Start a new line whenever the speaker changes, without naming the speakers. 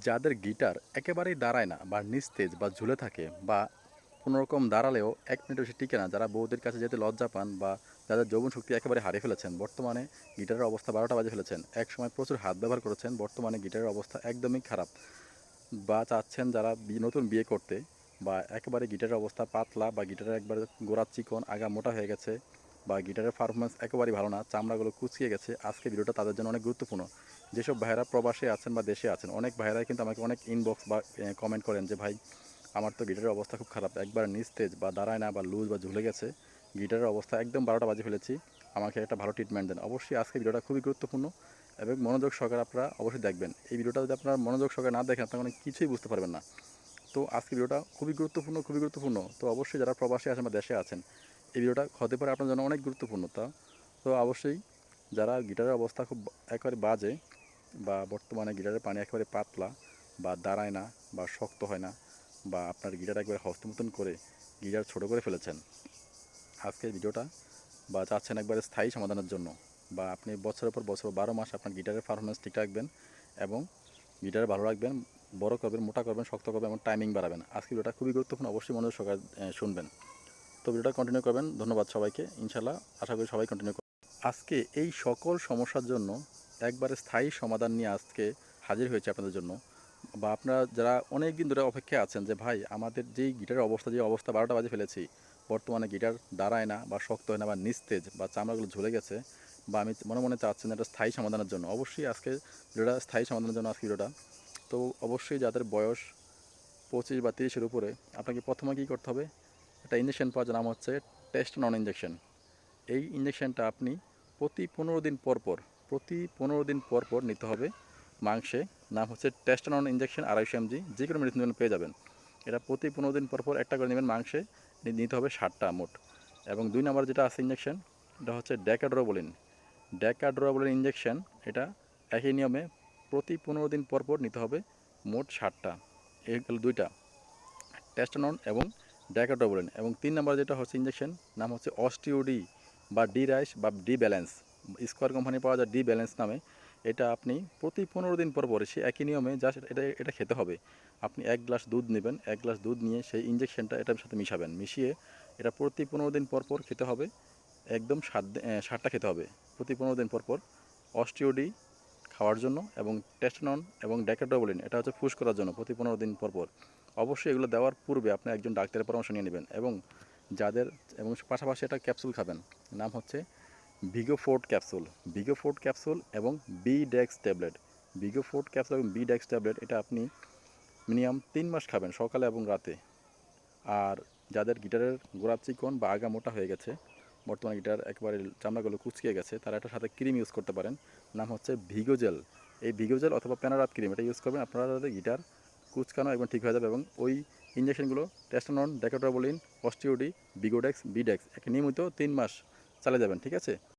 যাদের গিটার একেবারেই দাঁড়ায় না বা নিস্তেজ বা ঝুলে থাকে বা কোনোরকম দাঁড়ালেও 1 মিনিট বেশি টিকে না, যারা বউদের কাছে যেতে লজ্জা পান বা যাদের যৌবন শক্তি একেবারে হারিয়ে ফেলেছেন, বর্তমানে গিটারের অবস্থা 12টা বাজে ফেলেছেন, একসময় প্রচুর হাত ব্যবহার করেছেন, বর্তমানে গিটারের অবস্থা একদমই খারাপ, বা চাচ্ছেন যারা নতুন বিয়ে করতে, বা একেবারে গিটারের অবস্থা পাতলা বা গিটারের একবারে গোড়া চিকন আগা মোটা হয়ে গেছে, বা গিটারের পারফরমেন্স একেবারেই ভালো না, চামড়াগুলো কুঁচিয়ে গেছে, আজকে ভিডিওটা তাদের জন্য অনেক গুরুত্বপূর্ণ। যেসব ভাইয়েরা প্রবাসে আছেন বা দেশে আছেন, অনেক ভাইয়েরাই কিন্তু আমাকে অনেক ইনবক্স বা কমেন্ট করেন যে ভাই, আমার তো গিটারের অবস্থা খুব খারাপ, একবার নিস্তেজ বা দাঁড়ায় না বা লুজ বা ঝুলে গেছে, গিটারের অবস্থা একদম 12টা বাজে ফেলেছি, আমাকে একটা ভালো ট্রিটমেন্ট দেন। অবশ্যই আজকে ভিডিওটা খুবই গুরুত্বপূর্ণ এবং মনোযোগ সহকারে আপনারা অবশ্যই দেখবেন। এই ভিডিওটা যদি আপনারা মনোযোগ সহকারে না দেখেন, আপনারা অনেক কিছুই বুঝতে পারবেন না। তো আজকে ভিডিওটা খুবই গুরুত্বপূর্ণ, খুবই গুরুত্বপূর্ণ। তো অবশ্যই যারা প্রবাসে আছেন বা দেশে আছেন, এই ভিডিওটা হতে পারে আপনার জন্য অনেক গুরুত্বপূর্ণ। তো অবশ্যই যারা গিটারের অবস্থা খুব একেবারে বাজে, বা বর্তমানে গিটারের পানি একেবারে পাতলা বা দাঁড়ায় না বা শক্ত হয় না, বা আপনার গিটার একবারে হস্তমতন করে গিটার ছোট করে ফেলেছেন, আজকের ভিডিওটা বা চাচ্ছেন একবারে স্থায়ী সমাধানের জন্য, বা আপনি বছরের পর বছর 12 মাস আপনার গিটারের পারফরমেন্স ঠিক রাখবেন এবং গিটার ভালো রাখবেন, বড় করবেন, মোটা করবেন, শক্ত করবেন এবং টাইমিং বাড়াবেন। আজকে ভিডিওটা খুবই গুরুত্বপূর্ণ, অবশ্যই মনোযোগ সহকারে শুনবেন। তো ভিডিওটা কন্টিনিউ করবেন। ধন্যবাদ সবাইকে, ইনশাল্লাহ আশা করি সবাই কন্টিনিউ করবেন। আজকে এই সকল সমস্যার জন্য একবারে স্থায়ী সমাধান নিয়ে আজকে হাজির হয়েছে আপনাদের জন্য, বা আপনারা যারা অনেক দিন ধরে অপেক্ষায় আছেন যে ভাই, আমাদের যেই গিটারের অবস্থা, যে অবস্থা 12টা বাজে ফেলেছি, বর্তমানে গিটার দাঁড়ায় না বা শক্ত হয় না বা নিস্তেজ বা চামড়াগুলো ঝুলে গেছে, বা আমি মনে মনে চাচ্ছেন একটা স্থায়ী সমাধানের জন্য, অবশ্যই আজকে ভিডিওটা স্থায়ী সমাধানের জন্য আজকে ভিডিওটা। তো অবশ্যই যাদের বয়স 25 বা 30-এর উপরে, আপনাকে প্রথমে কী করতে হবে, একটা ইঞ্জেকশন পাওয়া যায়, নাম হচ্ছে টেস্টোস্টেরন ইঞ্জেকশন। এই ইঞ্জেকশনটা আপনি প্রতি 15 দিন পর পর নিতে হবে মাংসে। নাম হচ্ছে টেস্টোস্টেরন ইঞ্জেকশন, 250 mg, যে কোনো মেডিসিন দোকানে পেয়ে যাবেন। এটা প্রতি 15 দিন পর একটা করে নেবেন মাংসে, নিতে হবে 60টা মোট। এবং 2 নম্বর যেটা আছে ইঞ্জেকশন, এটা হচ্ছে ড্যাকাড্রোবলিন। ড্যাকাড্রোবলিন ইঞ্জেকশন, এটা একই নিয়মে প্রতি 15 দিন পর নিতে হবে মোট 60টা। এই গেল দুইটা, টেস্টোস্টেরন এবং ড্যাকাড্রোবলিন। এবং 3 নম্বর যেটা হচ্ছে ইঞ্জেকশন, নাম হচ্ছে অস্টিওডি বা ডি রাইস বা ডি ব্যালেন্স, স্কোয়ার কোম্পানি পাওয়া যায় ডি ব্যালেন্স নামে। এটা আপনি প্রতি 15 দিন পর সে একই নিয়মে জাস্ট এটা খেতে হবে। আপনি 1 গ্লাস দুধ নেবেন, 1 গ্লাস দুধ নিয়ে সেই ইঞ্জেকশনটা এটার সাথে মিশাবেন, মিশিয়ে এটা প্রতি 15 দিন পর খেতে হবে। একদম 60টা খেতে হবে প্রতি 15 দিন পর। অস্টিওডি খাওয়ার জন্য, এবং টেস্টোস্টেরন এবং ড্যাকাড্রোবলিন এটা হচ্ছে পুশ করার জন্য প্রতি 15 দিন পর। অবশ্যই এগুলো দেওয়ার পূর্বে আপনি একজন ডাক্তারের পরামর্শ নিয়ে নেবেন, এবং যাদের, এবং পাশাপাশি একটা ক্যাপসুল খাবেন, নাম হচ্ছে ভিগোফোর্ট ক্যাপসুল। ভিগোফোর্ট ক্যাপসুল এবং বি ডেক্স ট্যাবলেট। ভিগোফোর্ট ক্যাপসুল এবং বি ডেক্স ট্যাবলেট এটা আপনি মিনিমাম 3 মাস খাবেন, সকালে এবং রাতে। আর যাদের গিটারের গোড়া চিকন বা আগা মোটা হয়ে গেছে, বর্তমানে গিটার একেবারে চামড়াগুলো কুচকিয়ে গেছে, তারা এটার সাথে ক্রিম ইউজ করতে পারেন, নাম হচ্ছে ভিগোজেল। এই ভিগোজেল অথবা প্যানারাত ক্রিম এটা ইউজ করবেন, আপনারা যাদের গিটার কুচকানো একদম ঠিক হয়ে যাবে। এবং ওই ইঞ্জেকশনগুলো টেস্টোস্টেরন, ড্যাকাড্রোবলিন, অস্টিওডি, ভিগোডেক্স, বিডেক্স নিয়মিত 3 মাস চালিয়ে যাবেন, ঠিক আছে।